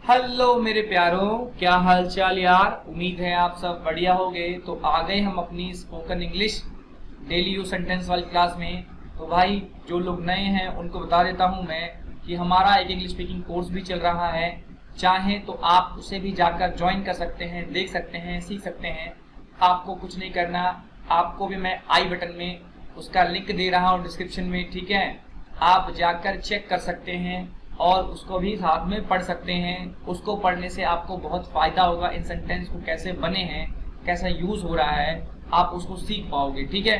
Hello मेरे प्यारों, क्या हाल चाल यार। उम्मीद है आप सब बढ़िया होंगे। तो आ गए हम अपनी spoken English daily use sentence वाली क्लास में। तो भाई जो लोग नए हैं उनको बता देता हूं मैं कि हमारा एक इंग्लिश स्पीकिंग कोर्स भी चल रहा है। चाहे तो आप उसे भी जाकर ज्वाइन कर सकते हैं, देख सकते हैं, सीख सकते हैं। आपको कुछ नहीं करना, आपको भी मैं आई बटन में उसका लिंक दे रहा हूँ डिस्क्रिप्शन में, ठीक है। आप जाकर चेक कर सकते हैं और उसको भी साथ में पढ़ सकते हैं। उसको पढ़ने से आपको बहुत फायदा होगा। इन सेंटेंस को कैसे बने हैं, कैसा यूज हो रहा है, आप उसको सीख पाओगे, ठीक है।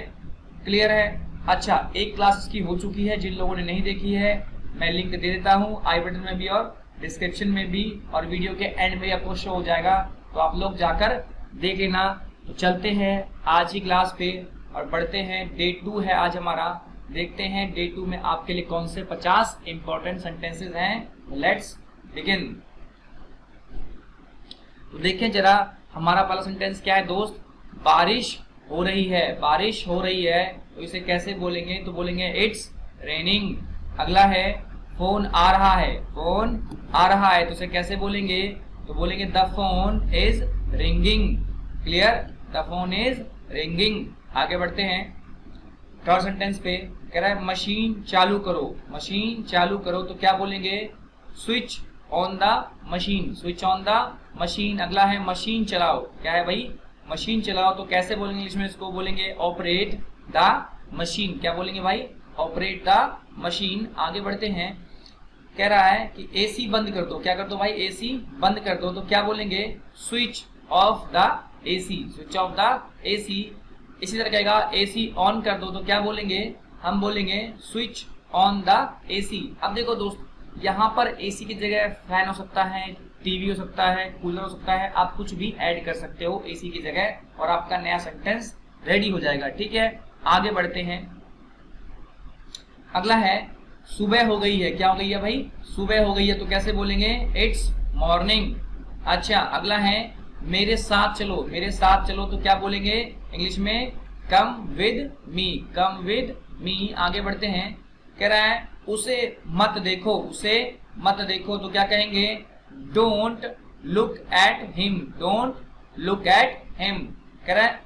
क्लियर है? अच्छा, एक क्लास इसकी हो चुकी है। जिन लोगों ने नहीं देखी है मैं लिंक दे देता हूँ आई बटन में भी और डिस्क्रिप्शन में भी, और वीडियो के एंड में आपको शो हो जाएगा, तो आप लोग जाकर देख लेना। तो चलते हैं आज ही क्लास पे और पढ़ते हैं। डे 2 है आज हमारा। देखते हैं डे 2 में आपके लिए कौन से 50 इंपॉर्टेंट सेंटेंसेस हैं। Let's begin. तो देखें जरा हमारा पहला सेंटेंस क्या है दोस्त। बारिश हो रही है। बारिश हो रही है तो इसे कैसे बोलेंगे? तो बोलेंगे इट्स रेनिंग। अगला है फोन आ रहा है। फोन आ रहा है तो इसे कैसे बोलेंगे? तो बोलेंगे the phone is ringing. Clear? The phone is ringing. आगे बढ़ते हैं थर्ड सेंटेंस पे। कह रहा है मशीन चालू करो। मशीन चालू करो तो क्या बोलेंगे? Switch on the machine. Switch on the machine. अगला है मशीन चलाओ। क्या है भाई? मशीन चलाओ तो कैसे बोलेंगे इंग्लिश में? इसको बोलेंगे ऑपरेट द मशीन। क्या बोलेंगे भाई? Operate the machine. आगे बढ़ते हैं। कह रहा है कि एसी बंद कर दो। क्या कर दो भाई? एसी बंद कर दो तो क्या बोलेंगे? Switch off the AC. Switch off the AC. इसी तरह कहेगा एसी ऑन कर दो तो क्या बोलेंगे? हम बोलेंगे स्विच ऑन द एसी। अब देखो दोस्त, यहाँ पर एसी की जगह फैन हो सकता है, टीवी हो सकता है, कूलर हो सकता है। आप कुछ भी ऐड कर सकते हो एसी की जगह और आपका नया सेंटेंस रेडी हो जाएगा, ठीक है। आगे बढ़ते हैं। अगला है सुबह हो गई है। क्या हो गई है भाई? सुबह हो गई है तो कैसे बोलेंगे? It's morning. अच्छा, अगला है मेरे साथ चलो। मेरे साथ चलो तो क्या बोलेंगे इंग्लिश में? Come with me. Come with me. आगे बढ़ते हैं। कह रहा है उसे मत देखो। उसे मत देखो तो क्या कहेंगे? Don't look at him. Don't look at him. कह रहा है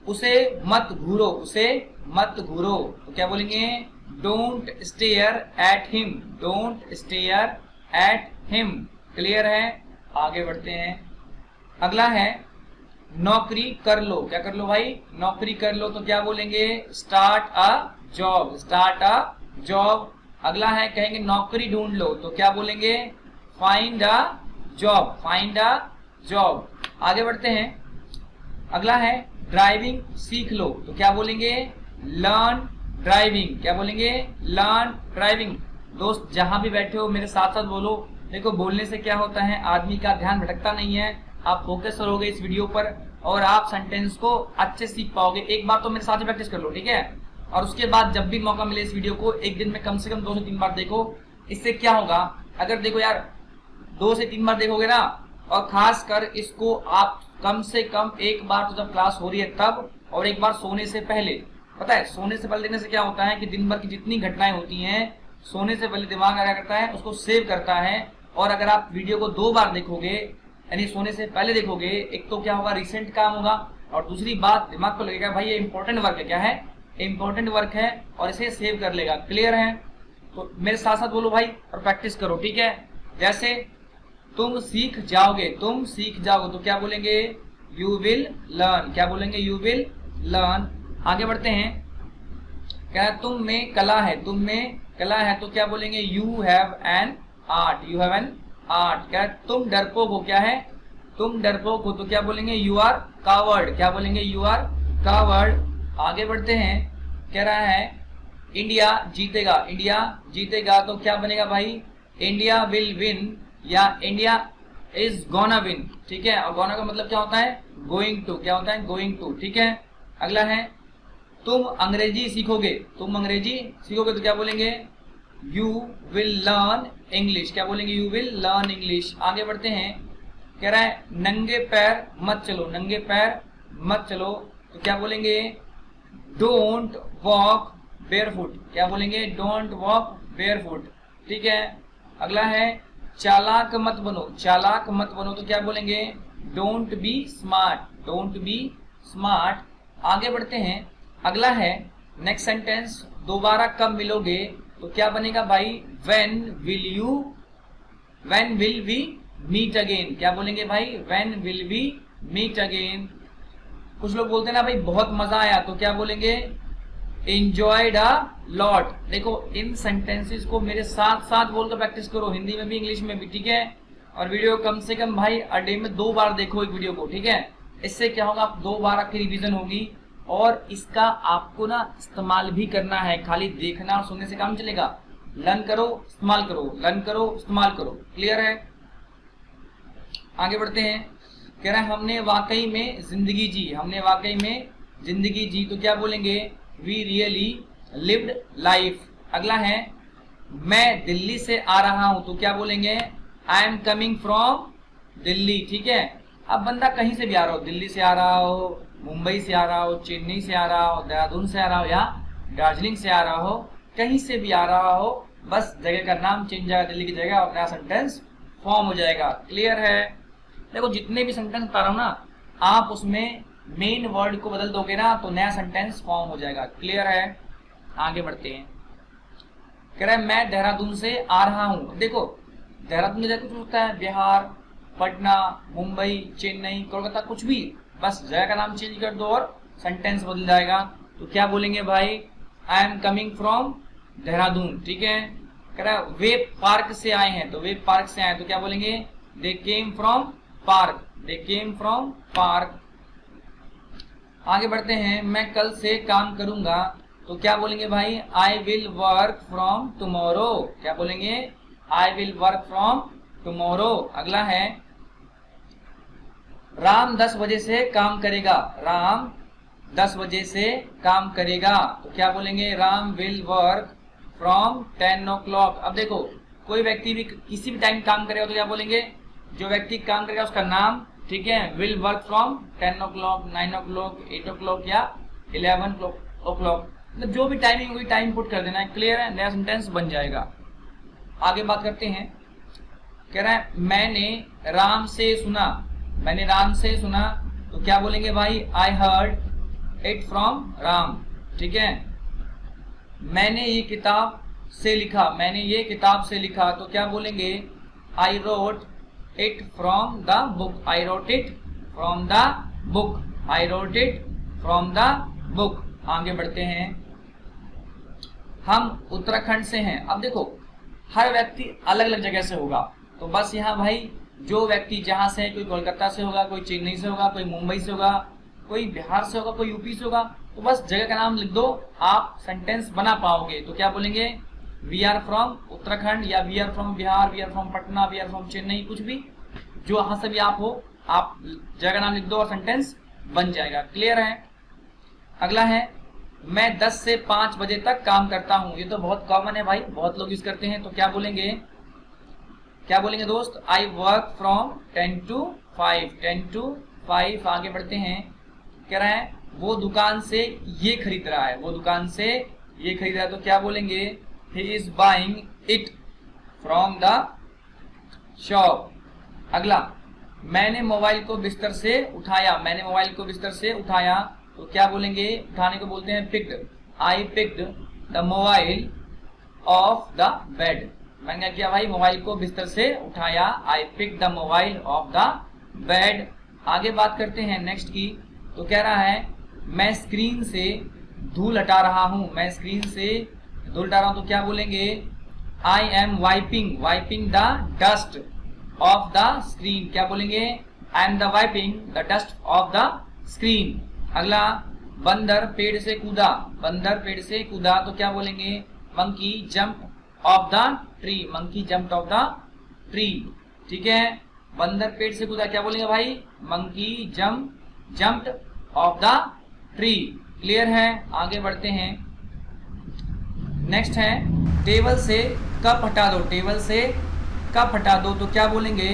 उसे मत घूरो। उसे मत घूरो तो क्या बोलेंगे? Don't stare at him. Don't stare at him. Clear है? आगे बढ़ते हैं। अगला है नौकरी कर लो। क्या कर लो भाई? नौकरी कर लो तो क्या बोलेंगे? Start a job. Start a job. अगला है कहेंगे नौकरी ढूंढ लो तो क्या बोलेंगे? Find a job. Find a job. आगे बढ़ते हैं। अगला है ड्राइविंग सीख लो तो क्या बोलेंगे? Learn driving. क्या बोलेंगे? Learn driving. दोस्त जहां भी बैठे हो मेरे साथ साथ बोलो। देखो बोलने से क्या होता है, आदमी का ध्यान भटकता नहीं है। आप फोकस करोगे इस वीडियो पर और आप सेंटेंस को अच्छे सीख पाओगे। एक बार तो मेरे साथ ही प्रैक्टिस कर लो, ठीक है। और उसके बाद जब भी मौका मिले इस वीडियो को एक दिन में कम से कम 2 से 3 बार देखो। इससे क्या होगा, अगर देखो यार 2 से 3 बार देखोगे ना, और खास कर इसको आप कम से कम एक बार तो जब क्लास हो रही है तब, और एक बार सोने से पहले। पता है सोने से पहले देखने से क्या होता है कि दिन भर की जितनी घटनाएं होती हैं सोने से पहले दिमाग क्या करता है, उसको सेव करता है। और अगर आप वीडियो को 2 बार देखोगे यानी सोने से पहले देखोगे, एक तो क्या होगा, रिसेंट काम होगा, और दूसरी बात दिमाग को लगेगा भाई ये इंपॉर्टेंट वर्क है। क्या है? इंपॉर्टेंट वर्क है, और इसे सेव कर लेगा। क्लियर है? तो मेरे साथ साथ बोलो भाई और प्रैक्टिस करो, ठीक है। जैसे तुम सीख जाओगे। तुम सीख जाओगे तो क्या बोलेंगे? You will learn. क्या बोलेंगे? You will learn. आगे बढ़ते हैं। क्या तुम में कला है। तुम में कला है तो क्या बोलेंगे? You have an art. You have an art. क्या तुम डरपोक हो। क्या है? तुम डरपोक हो तो क्या बोलेंगे? You are coward. क्या बोलेंगे? You are coward. आगे बढ़ते हैं। कह रहा है इंडिया जीतेगा। इंडिया जीतेगा तो क्या बनेगा भाई? इंडिया विल विन या इंडिया इज गोना विन, ठीक है। और गोना का मतलब क्या होता है? Going to. क्या होता है? गोइंग टू, ठीक है। अगला है तुम अंग्रेजी सीखोगे। तुम अंग्रेजी सीखोगे तो क्या बोलेंगे? You will learn English. क्या बोलेंगे? You will learn English. आगे बढ़ते हैं। कह रहा है नंगे पैर मत चलो। नंगे पैर मत चलो तो क्या बोलेंगे? Don't walk barefoot. क्या बोलेंगे? डोंट वॉक बेयरफुट, ठीक है। अगला है चालाक मत बनो, चालाक मत बनो तो क्या बोलेंगे? Don't be smart, don't be smart. आगे बढ़ते हैं, अगला है नेक्स्ट सेंटेंस, दोबारा कब मिलोगे तो क्या बनेगा भाई? When will we meet again. क्या बोलेंगे भाई? When will we meet again. कुछ लोग बोलते हैं ना भाई बहुत मजा आया, तो क्या बोलेंगे? Enjoyed a lot. देखो इन सेंटेंसेस को मेरे साथ साथ बोलकर प्रैक्टिस करो, हिंदी में भी इंग्लिश में भी, ठीक है? और वीडियो कम से कम भाई डे में 2 बार देखो एक वीडियो को, ठीक है? इससे क्या होगा, आप 2 बार आपकी रिवीजन होगी और इसका आपको ना इस्तेमाल भी करना है, खाली देखना और सुनने से काम चलेगा। लर्न करो, इस्तेमाल करो, लर्न करो, इस्तेमाल करो। क्लियर है? आगे बढ़ते हैं, कह रहा है हमने वाकई में जिंदगी जी, हमने वाकई में जिंदगी जी तो क्या बोलेंगे? We really lived life. अगला है मैं दिल्ली से आ रहा हूं तो क्या बोलेंगे? I am coming from Delhi, ठीक है? अब बंदा कहीं से भी आ रहा हो, दिल्ली से आ रहा हो, मुंबई से आ रहा हो, चेन्नई से आ रहा हो, देहरादून से आ रहा हो या दार्जिलिंग से आ रहा हो, कहीं से भी आ रहा हो, बस जगह का नाम चेंज जाएगा दिल्ली की जगह और नया सेंटेंस फॉर्म हो जाएगा। क्लियर है? देखो जितने भी सेंटेंस बता रहा हूं ना, आप उसमें मेन वर्ड को बदल दोगे ना तो नया सेंटेंस फॉर्म हो जाएगा। क्लियर है? आगे बढ़ते हैं, कह रहा है मैं देहरादून से आ रहा हूं। देखो देहरादून में कुछ होता है, बिहार, पटना, मुंबई, चेन्नई, कोलकाता, कुछ भी, बस जगह का नाम चेंज कर दो और सेंटेंस बदल जाएगा। तो क्या बोलेंगे भाई? I am coming from Dehradun, ठीक है? कह रहा है वे पार्क से आए हैं, तो वे पार्क से आए तो क्या बोलेंगे? They came from park, they came from park. आगे बढ़ते हैं, मैं कल से काम करूंगा तो क्या बोलेंगे भाई? I will work from tomorrow. क्या बोलेंगे? I will work from tomorrow. अगला है राम 10 बजे से काम करेगा, राम 10 बजे से काम करेगा तो क्या बोलेंगे? Ram will work from 10 o'clock। अब देखो कोई व्यक्ति भी किसी भी टाइम काम करेगा तो क्या बोलेंगे? जो व्यक्ति काम करेगा उसका नाम, ठीक है? Will work from 10 o'clock, 9 o'clock, 8 o'clock या 11 o'clock, मतलब जो भी टाइमिंग हुई टाइम पुट कर देना है। क्लियर है? नया सेंटेंस बन जाएगा। आगे बात करते हैं, कह रहा है मैंने राम से सुना, मैंने राम से सुना तो क्या बोलेंगे भाई? I heard it from Ram, ठीक है? मैंने ये किताब से लिखा, मैंने ये किताब से लिखा तो क्या बोलेंगे? I wrote it from the book, I wrote it from the book, I wrote it from the book. आगे बढ़ते हैं, हम उत्तराखंड से हैं। अब देखो हर व्यक्ति अलग अलग जगह से होगा, तो बस यहाँ भाई जो व्यक्ति जहां से है, कोई कोलकाता से होगा, कोई चेन्नई से होगा, कोई मुंबई से होगा, कोई बिहार से होगा, कोई यूपी से होगा, तो बस जगह का नाम लिख दो, आप सेंटेंस बना पाओगे। तो क्या बोलेंगे? वी आर फ्रॉम उत्तराखंड या we are from Bihar, we are from Patna, we are from Chennai, कुछ भी जो वहां से भी आप हो, आप जगह का नाम लिख दो और सेंटेंस बन जाएगा। क्लियर है? अगला है मैं 10 से 5 बजे तक काम करता हूं। ये तो बहुत कॉमन है भाई, बहुत लोग यूज करते हैं। तो क्या बोलेंगे? क्या बोलेंगे दोस्त? I work from 10 to 5, 10 to 5। आगे बढ़ते हैं, कह रहा है वो दुकान से ये खरीद रहा है, वो दुकान से ये खरीद रहा है तो क्या बोलेंगे? He is buying it from the shop. अगला, मैंने मोबाइल को बिस्तर से उठाया, मैंने मोबाइल को बिस्तर से उठाया तो क्या बोलेंगे? उठाने को बोलते हैं picked, I picked the mobile off the bed. मैंने क्या किया भाई? मोबाइल को बिस्तर से उठाया, I pick the mobile off the bed. आगे बात करते हैं नेक्स्ट की, तो कह रहा है मैं स्क्रीन से धूल हटा रहा हूं, मैं स्क्रीन से धूल हटा रहा हूं तो क्या बोलेंगे? I am wiping, wiping the dust of the screen. क्या बोलेंगे? I am the wiping the dust of the screen. अगला, बंदर पेड़ से कूदा, बंदर पेड़ से कूदा तो क्या बोलेंगे? Monkey jump of the tree, monkey jump of the tree, ठीक है? बंदर पेड़ से कूदा, क्या बोलेंगे भाई? Monkey jumped of the tree. Clear है? आगे बढ़ते हैं, नेक्स्ट है टेबल से कप हटा दो, टेबल से कप हटा दो तो क्या बोलेंगे?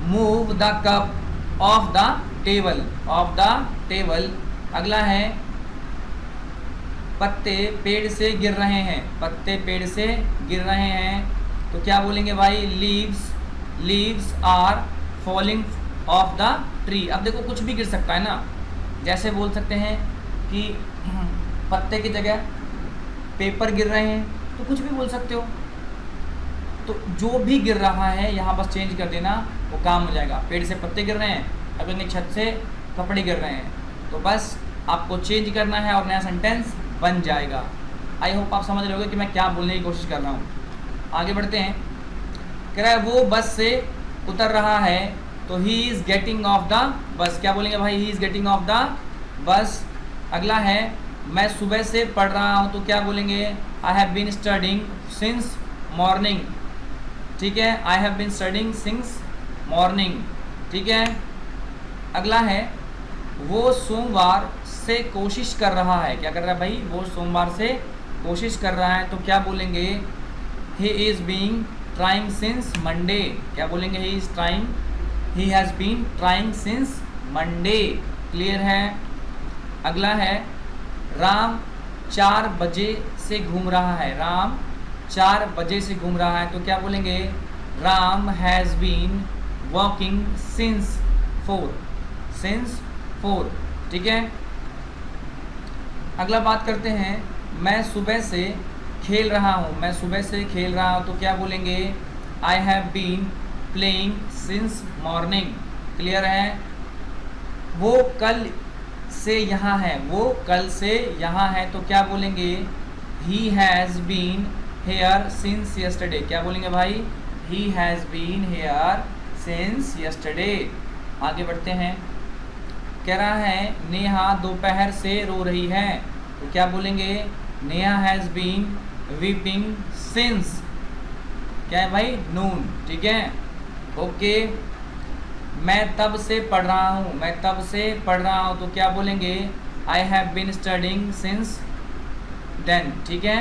Move the cup of the table, of the table. अगला है पत्ते पेड़ से गिर रहे हैं, पत्ते पेड़ से गिर रहे हैं तो क्या बोलेंगे भाई, leaves are falling off the tree. अब देखो कुछ भी गिर सकता है ना, जैसे बोल सकते हैं कि पत्ते की जगह पेपर गिर रहे हैं, तो कुछ भी बोल सकते हो। तो जो भी गिर रहा है यहाँ बस चेंज कर देना, वो काम हो जाएगा। पेड़ से पत्ते गिर रहे हैं, अगर छत से कपड़े गिर रहे हैं, तो बस आपको चेंज करना है और नया सेंटेंस बन जाएगा। आई होप आप समझ रहे होगे कि मैं क्या बोलने की कोशिश कर रहा हूँ। आगे बढ़ते हैं। कह रहा है वो बस से उतर रहा है, तो he is getting off the bus. क्या बोलेंगे भाई, he is getting off the bus. अगला है मैं सुबह से पढ़ रहा हूँ, तो क्या बोलेंगे, I have been studying since morning. ठीक है, I have been studying since morning. ठीक है, अगला है वो सोमवार से कोशिश कर रहा है। क्या कर रहा है भाई, वो सोमवार से कोशिश कर रहा है, तो क्या बोलेंगे, he is being trying since Monday. क्या बोलेंगे, he has been trying since Monday. Clear है। अगला है राम 4 बजे से घूम रहा है। राम 4 बजे से घूम रहा है, तो क्या बोलेंगे, Ram has been walking since 4। ठीक है। अगला बात करते हैं, मैं सुबह से खेल रहा हूँ। मैं सुबह से खेल रहा हूँ, तो क्या बोलेंगे, I have been playing since morning. Clear है। वो कल से यहाँ है। वो कल से यहाँ है, तो क्या बोलेंगे, he has been here since yesterday. क्या बोलेंगे भाई, he has been here since yesterday. आगे बढ़ते हैं। कह रहा है नेहा दोपहर से रो रही है, तो क्या बोलेंगे, Neha has been weeping since, क्या है भाई, नून। ठीक है, ओके। मैं तब से पढ़ रहा हूँ। मैं तब से पढ़ रहा हूँ, तो क्या बोलेंगे, I have been studying since then. ठीक है,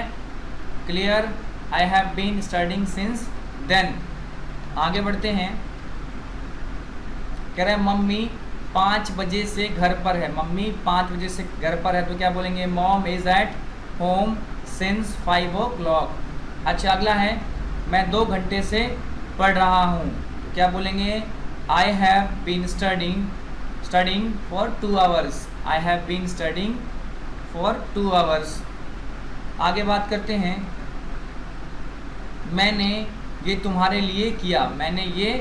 clear. I have been studying since then. आगे बढ़ते हैं। कह रहे हैं मम्मी 5 बजे से घर पर है। मम्मी 5 बजे से घर पर है, तो क्या बोलेंगे, mom is at home since 5 o'clock। अच्छा, अगला है मैं 2 घंटे से पढ़ रहा हूँ, तो क्या बोलेंगे, I have been studying for 2 hours। I have been studying for 2 hours। आगे बात करते हैं, मैंने ये तुम्हारे लिए किया। मैंने ये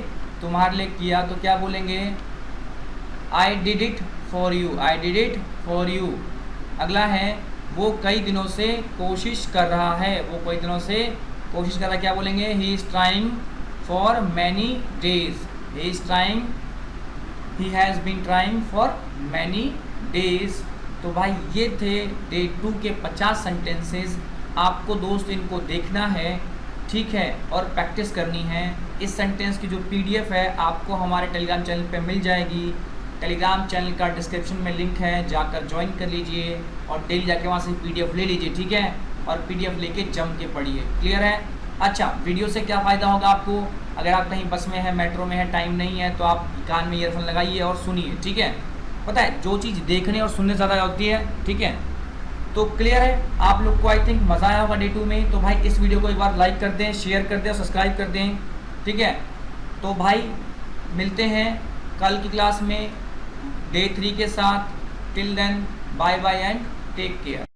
तुम्हारे लिए किया, तो क्या बोलेंगे, I did it for you. I did it for you. अगला है वो कई दिनों से कोशिश कर रहा है। वो कई दिनों से कोशिश कर रहा है, क्या बोलेंगे, he is trying for many days. He has been trying for many days. तो भाई ये थे डे 2 के 50 सेंटेंसेस। आपको दोस्त इनको देखना है, ठीक है, और प्रैक्टिस करनी है। इस सेंटेंस की जो PDF है आपको हमारे टेलीग्राम चैनल पे मिल जाएगी। टेलीग्राम चैनल का डिस्क्रिप्शन में लिंक है, जाकर ज्वाइन कर लीजिए और डेली जाके वहाँ से PDF ले लीजिए। ठीक है, और PDF लेके जम के पढ़िए। क्लियर है। अच्छा, वीडियो से क्या फ़ायदा होगा आपको, अगर आप कहीं बस में है, मेट्रो में है, टाइम नहीं है, तो आप कान में ईयरफोन लगाइए और सुनिए। ठीक है, पता है जो चीज़ देखने और सुनने ज़्यादा होती है। ठीक है, तो क्लियर है। आप लोग को आई थिंक मज़ा आया होगा डे 2 में। तो भाई इस वीडियो को एक बार लाइक कर दें, शेयर कर दें और सब्सक्राइब कर दें। ठीक है, तो भाई मिलते हैं कल की क्लास में डे 3 के साथ। Till then bye bye and take care.